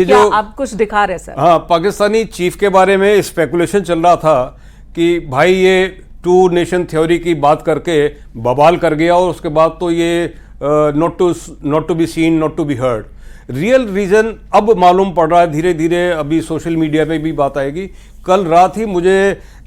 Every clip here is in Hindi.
ये क्या जो आप कुछ दिखा रहे सर? हाँ, पाकिस्तानी चीफ के बारे में स्पेकुलेशन चल रहा था कि भाई ये टू नेशन थ्योरी की बात करके बवाल कर गया और उसके बाद तो ये not to be seen, not to be heard. Real reason अब मालूम पड़ रहा है धीरे धीरे, अभी सोशल मीडिया में भी बात आएगी। कल रात ही मुझे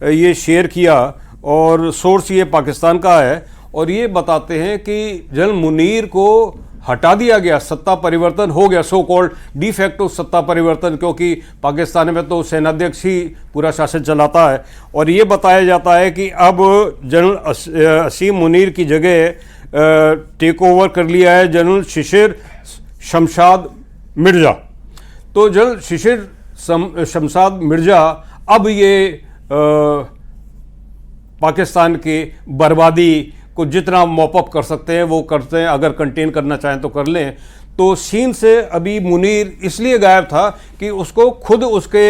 ये शेयर किया और सोर्स ये पाकिस्तान का है और ये बताते हैं कि जनरल मुनीर को हटा दिया गया, सत्ता परिवर्तन हो गया, सो कॉल्ड डी फैक्टो सत्ता परिवर्तन, क्योंकि पाकिस्तान में तो सेनाध्यक्ष ही पूरा शासन चलाता है। और ये बताया जाता है कि अब जनरल असीम मुनीर की जगह टेक ओवर कर लिया है जनरल शिशिर शमशाद मिर्जा। तो जनरल शिशिर शमशाद मिर्जा अब ये पाकिस्तान की बर्बादी को जितना मॉपअप कर सकते हैं वो करते हैं, अगर कंटेन करना चाहें तो कर लें। तो सीन से अभी मुनीर इसलिए गायब था कि उसको खुद उसके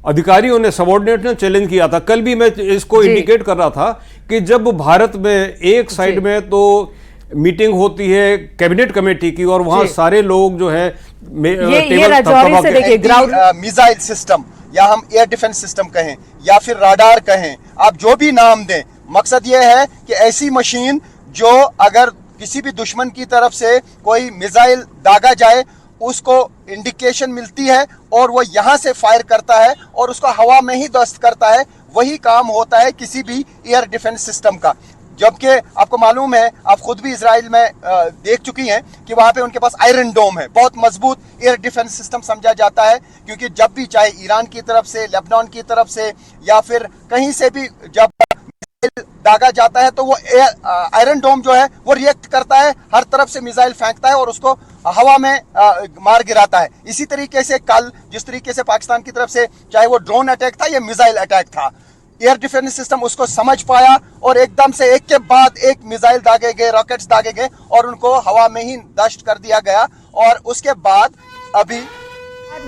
अधिकारियों ने, सबॉर्डिनेट ने चैलेंज किया था। कल भी मैं इसको इंडिकेट कर रहा था कि जब भारत में एक साइड में तो मीटिंग होती है कैबिनेट कमेटी की और वहां सारे लोग जो है ये राजौरी से देखिए ग्राउंड मिसाइल सिस्टम या हम एयर डिफेंस सिस्टम कहें या फिर राडार कहें, आप जो भी नाम दें, मकसद ये है कि ऐसी मशीन जो अगर किसी भी दुश्मन की तरफ से कोई मिसाइल दागा जाए उसको इंडिकेशन मिलती है और वो यहां से फायर करता है और उसको हवा में ही ध्वस्त करता है। वही काम होता है किसी भी एयर डिफेंस सिस्टम का। जबकि आपको मालूम है, आप खुद भी इजराइल में देख चुकी हैं कि वहां पे उनके पास आयरन डोम है, बहुत मजबूत एयर डिफेंस सिस्टम समझा जाता है, क्योंकि जब भी चाहे ईरान की तरफ से, लेबनान की तरफ से या फिर कहीं से भी जब दागा जाता है तो वो आयरन डोम जो है वो रिएक्ट करता है, हर तरफ से मिसाइल फेंकता है और उसको हवा में मार गिराता है। इसी तरीके से कल जिस तरीके से पाकिस्तान की तरफ से चाहे वो ड्रोन अटैक था या मिसाइल अटैक था, एयर डिफेंस सिस्टम उसको समझ पाया और एकदम से एक के बाद एक मिसाइल दागे गए, रॉकेट्स दागे गए और उनको हवा में ही नष्ट कर दिया गया। और उसके बाद अभी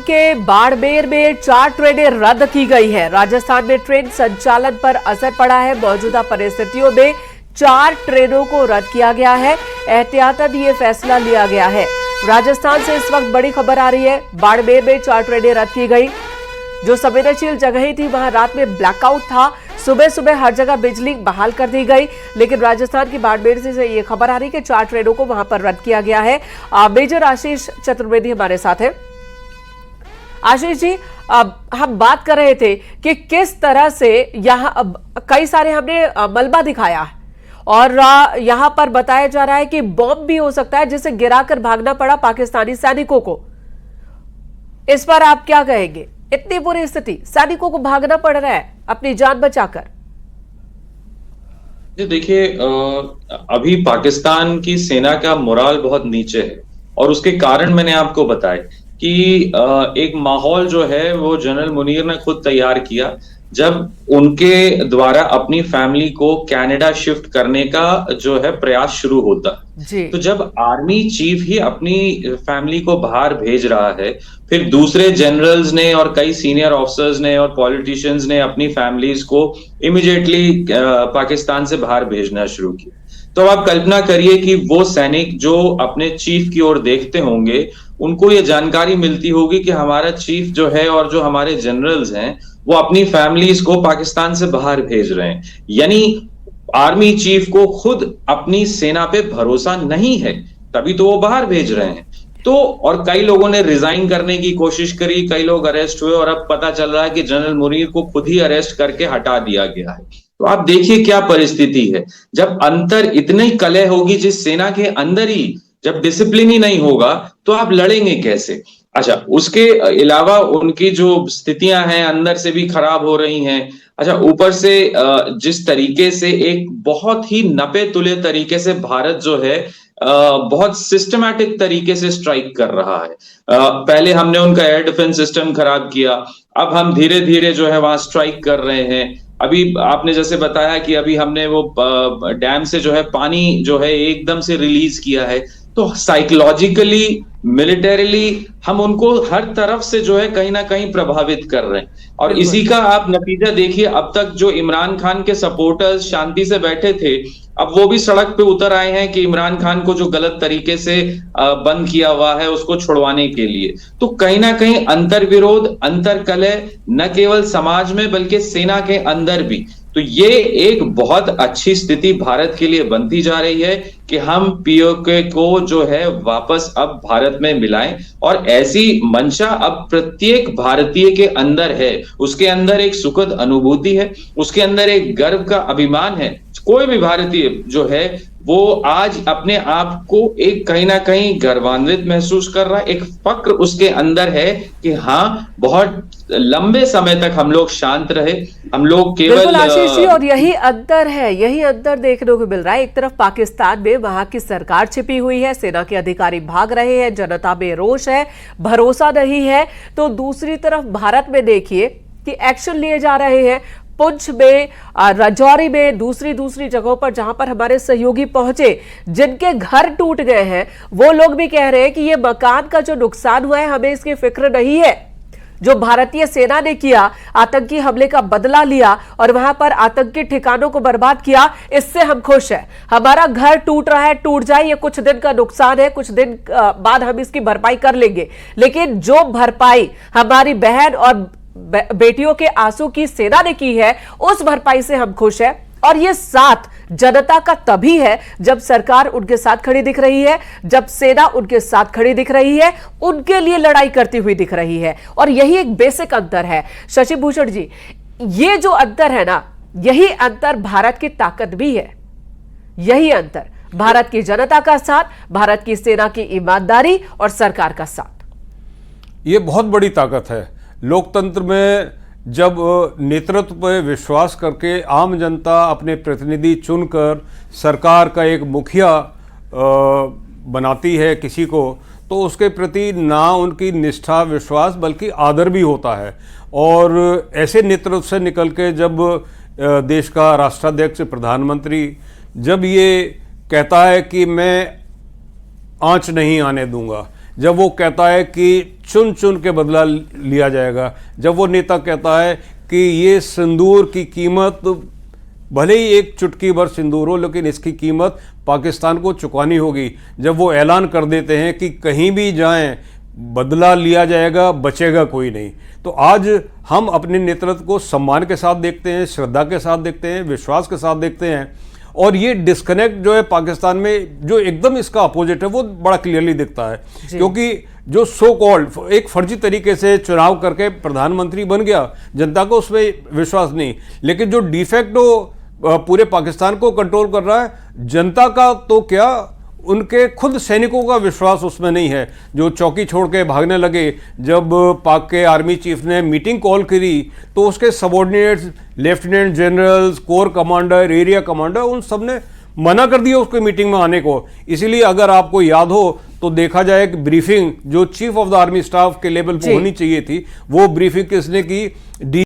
के बाड़मेर में 4 ट्रेनें रद्द की गई है। राजस्थान में ट्रेन संचालन पर असर पड़ा है। मौजूदा परिस्थितियों में 4 ट्रेनों को रद्द किया गया है। एहतियातन ये फैसला लिया गया है। राजस्थान से इस वक्त बड़ी खबर आ रही है। बाड़मेर में 4 ट्रेनें रद्द की गई। जो संवेदनशील जगह थी वहां रात में ब्लैकआउट था। सुबह सुबह हर जगह बिजली बहाल कर दी गई, लेकिन राजस्थान की बाड़मेर से ये खबर आ रही है कि 4 ट्रेनों को वहां पर रद्द किया गया है। मेजर आशीष चतुर्वेदी हमारे साथ है। आशीष जी, हम बात कर रहे थे कि किस तरह से यहाँ कई सारे हमने मलबा दिखाया है और यहाँ पर बताया जा रहा है कि बॉम्ब भी हो सकता है जिसे गिराकर भागना पड़ा पाकिस्तानी सैनिकों को। इस पर आप क्या कहेंगे? इतनी बुरी स्थिति, सैनिकों को भागना पड़ रहा है अपनी जान बचाकर। जी देखिए, अभी पाकिस्तान की सेना का मोराल बहुत नीचे है और उसके कारण मैंने आपको बताया कि एक माहौल जो है वो जनरल मुनीर ने खुद तैयार किया जब उनके द्वारा अपनी फैमिली को कनाडा शिफ्ट करने का जो है प्रयास शुरू होता है। तो जब आर्मी चीफ ही अपनी फैमिली को बाहर भेज रहा है, फिर दूसरे जनरल्स ने और कई सीनियर ऑफिसर्स ने और पॉलिटिशियंस ने अपनी फैमिलीज को इमीडिएटली पाकिस्तान से बाहर भेजना शुरू किया। तो आप कल्पना करिए कि वो सैनिक जो अपने चीफ की ओर देखते होंगे, उनको ये जानकारी मिलती होगी कि हमारा चीफ जो है और जो हमारे जनरल्स हैं वो अपनी फैमिलीज को पाकिस्तान से बाहर भेज रहे हैं। यानी आर्मी चीफ को खुद अपनी सेना पे भरोसा नहीं है, तभी तो वो बाहर भेज रहे हैं। तो और कई लोगों ने रिजाइन करने की कोशिश करी, कई लोग अरेस्ट हुए और अब पता चल रहा है कि जनरल मुनीर को खुद ही अरेस्ट करके हटा दिया गया है। तो आप देखिए क्या परिस्थिति है। जब अंतर इतनी कलह होगी जिस सेना के अंदर ही, जब डिसिप्लिन ही नहीं होगा तो आप लड़ेंगे कैसे? अच्छा, उसके अलावा उनकी जो स्थितियां हैं अंदर से भी खराब हो रही हैं। अच्छा, ऊपर से जिस तरीके से एक बहुत ही नपे तुले तरीके से भारत जो है बहुत सिस्टमैटिक तरीके से स्ट्राइक कर रहा है। पहले हमने उनका एयर डिफेंस सिस्टम खराब किया, अब हम धीरे धीरे जो है वहां स्ट्राइक कर रहे हैं। अभी आपने जैसे बताया कि अभी हमने वो डैम से जो है पानी जो है एकदम से रिलीज किया है। तो साइकोलॉजिकली मिलिटरीली हम उनको हर तरफ से जो है कहीं ना कहीं प्रभावित कर रहे हैं। और इसी का आप नतीजा देखिए, अब तक जो इमरान खान के सपोर्टर्स शांति से बैठे थे, अब वो भी सड़क पे उतर आए हैं कि इमरान खान को जो गलत तरीके से बंद किया हुआ है उसको छुड़वाने के लिए। तो कहीं ना कहीं अंतर्विरोध, अंतर्कलह न केवल समाज में बल्कि सेना के अंदर भी। तो ये एक बहुत अच्छी स्थिति भारत के लिए बनती जा रही है कि हम पीओके को जो है वापस अब भारत में मिलाएं, और ऐसी मंशा अब प्रत्येक भारतीय के अंदर है। उसके अंदर एक सुखद अनुभूति है, उसके अंदर एक गर्व का अभिमान है। कोई भी भारतीय जो है वो आज अपने आप को एक कहीं ना कहीं गर्वान्वित महसूस कर रहा है, एक फक्र उसके अंदर है कि हाँ, बहुत लंबे समय तक हम लोग शांत रहे, हम लोग केवल। बिल्कुल आशीष जी, और यही अंतर है, यही अंतर देखने को मिल रहा है। एक तरफ पाकिस्तान में वहां की सरकार छिपी हुई है, सेना के अधिकारी भाग रहे हैं, जनता में रोष है, भरोसा नहीं है, तो दूसरी तरफ भारत में देखिए कि एक्शन लिए जा रहे हैं। पुंछ में, राजौरी में, दूसरी जगहों पर जहां पर हमारे सहयोगी पहुंचे, जिनके घर टूट गए हैं, वो लोग भी कह रहे हैं कि ये मकान का जो नुकसान हुआ है हमें इसकी फिक्र नहीं है। जो भारतीय सेना ने किया, आतंकी हमले का बदला लिया और वहां पर आतंकी ठिकानों को बर्बाद किया, इससे हम खुश हैं। हमारा घर टूट रहा है, टूट जाए, ये कुछ दिन का नुकसान है, कुछ दिन बाद हम इसकी भरपाई कर लेंगे, लेकिन जो भरपाई हमारी बहन और बेटियों के आंसू की सेना ने की है, उस भरपाई से हम खुश हैं। और ये साथ जनता का तभी है जब सरकार उनके साथ खड़ी दिख रही है, जब सेना उनके साथ खड़ी दिख रही है, उनके लिए लड़ाई करती हुई दिख रही है। और यही एक बेसिक अंतर है। शशि भूषण जी, ये जो अंतर है ना, यही अंतर भारत की ताकत भी है। यही अंतर भारत की जनता का साथ, भारत की सेना की ईमानदारी और सरकार का साथ, ये बहुत बड़ी ताकत है। लोकतंत्र में जब नेतृत्व पर विश्वास करके आम जनता अपने प्रतिनिधि चुनकर सरकार का एक मुखिया बनाती है किसी को, तो उसके प्रति ना उनकी निष्ठा, विश्वास, बल्कि आदर भी होता है। और ऐसे नेतृत्व से निकल के जब देश का राष्ट्राध्यक्ष, प्रधानमंत्री जब ये कहता है कि मैं आंच नहीं आने दूंगा, जब वो कहता है कि चुन चुन के बदला लिया जाएगा, जब वो नेता कहता है कि ये सिंदूर की कीमत, भले ही एक चुटकी भर सिंदूर हो, लेकिन इसकी कीमत पाकिस्तान को चुकानी होगी, जब वो ऐलान कर देते हैं कि कहीं भी जाएं बदला लिया जाएगा, बचेगा कोई नहीं, तो आज हम अपने नेतृत्व को सम्मान के साथ देखते हैं, श्रद्धा के साथ देखते हैं, विश्वास के साथ देखते हैं। और ये डिस्कनेक्ट जो है पाकिस्तान में, जो एकदम इसका अपोजिट है, वो बड़ा क्लियरली दिखता है। क्योंकि जो सो कॉल्ड एक फर्जी तरीके से चुनाव करके प्रधानमंत्री बन गया, जनता को उसमें विश्वास नहीं, लेकिन जो डिफेक्टो पूरे पाकिस्तान को कंट्रोल कर रहा है, जनता का तो क्या, उनके खुद सैनिकों का विश्वास उसमें नहीं है, जो चौकी छोड़ के भागने लगे। जब पाक के आर्मी चीफ ने मीटिंग कॉल करी तो उसके subordinates, lieutenant generals, core commander, area commander, उन सब ने मना कर दिया उसके मीटिंग में आने को। इसीलिए अगर आपको याद हो तो देखा जाए कि ब्रीफिंग जो chief of the army staff के लेवल पर होनी चाहिए थी, वो ब्रीफिंग किसने की?